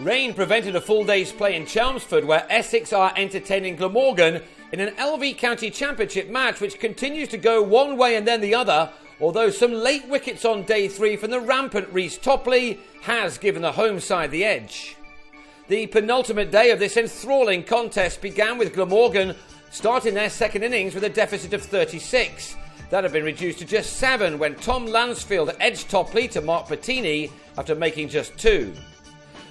Rain prevented a full day's play in Chelmsford, where Essex are entertaining Glamorgan in an LV County Championship match which continues to go one way and then the other, although some late wickets on day 3 from the rampant Reece Topley has given the home side the edge. The penultimate day of this enthralling contest began with Glamorgan starting their second innings with a deficit of 36. That had been reduced to just 7 when Tom Lansfield edged Topley to Mark Bettini after making just 2.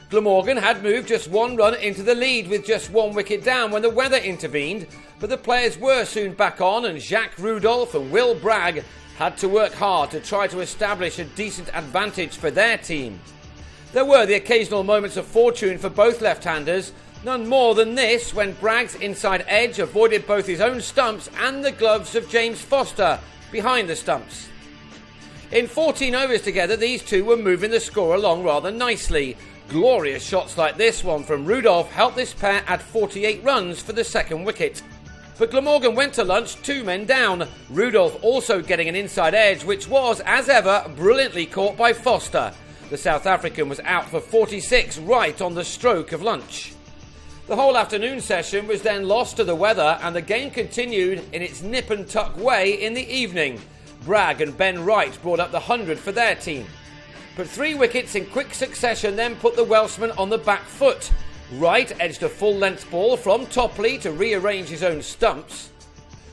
Glamorgan had moved just 1 run into the lead with just 1 wicket down when the weather intervened, but the players were soon back on and Jacques Rudolph and Will Bragg had to work hard to try to establish a decent advantage for their team. There were the occasional moments of fortune for both left-handers, none more than this when Bragg's inside edge avoided both his own stumps and the gloves of James Foster behind the stumps. In 14 overs together, these two were moving the score along rather nicely. Glorious shots like this one from Rudolph helped this pair add 48 runs for the second wicket. But Glamorgan went to lunch 2 men down, Rudolph also getting an inside edge which was, as ever, brilliantly caught by Foster. The South African was out for 46 right on the stroke of lunch. The whole afternoon session was then lost to the weather and the game continued in its nip and tuck way in the evening. Bragg and Ben Wright brought up the 100 for their team. But 3 wickets in quick succession then put the Welshman on the back foot. Wright edged a full-length ball from Topley to rearrange his own stumps.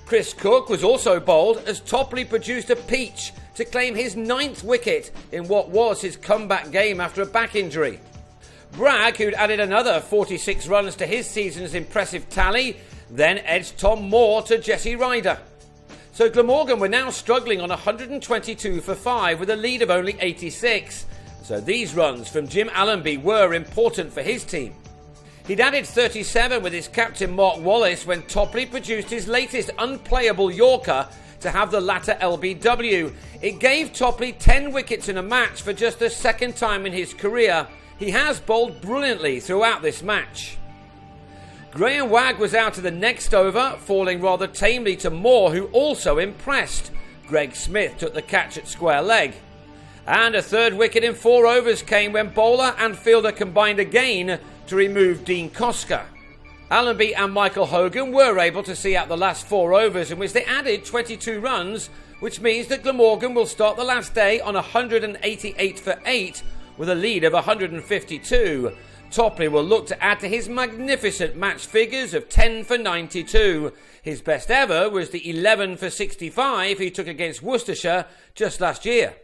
Chris Cook was also bowled as Topley produced a peach to claim his 9th wicket in what was his comeback game after a back injury. Bragg, who'd added another 46 runs to his season's impressive tally, then edged Tom Moore to Jesse Ryder. So Glamorgan were now struggling on 122 for 5 with a lead of only 86. So these runs from Jim Allenby were important for his team. He'd added 37 with his captain Mark Wallace when Topley produced his latest unplayable Yorker to have the latter LBW. It gave Topley 10 wickets in a match for just the second time in his career. He has bowled brilliantly throughout this match. Graham Wagg was out to the next over, falling rather tamely to Moore, who also impressed. Greg Smith took the catch at square leg. And a 3rd wicket in 4 overs came when bowler and fielder combined again to remove Dean Koska. Allenby and Michael Hogan were able to see out the last 4 overs in which they added 22 runs, which means that Glamorgan will start the last day on 188 for 8 with a lead of 152. Topley will look to add to his magnificent match figures of 10 for 92. His best ever was the 11 for 65 he took against Worcestershire just last year.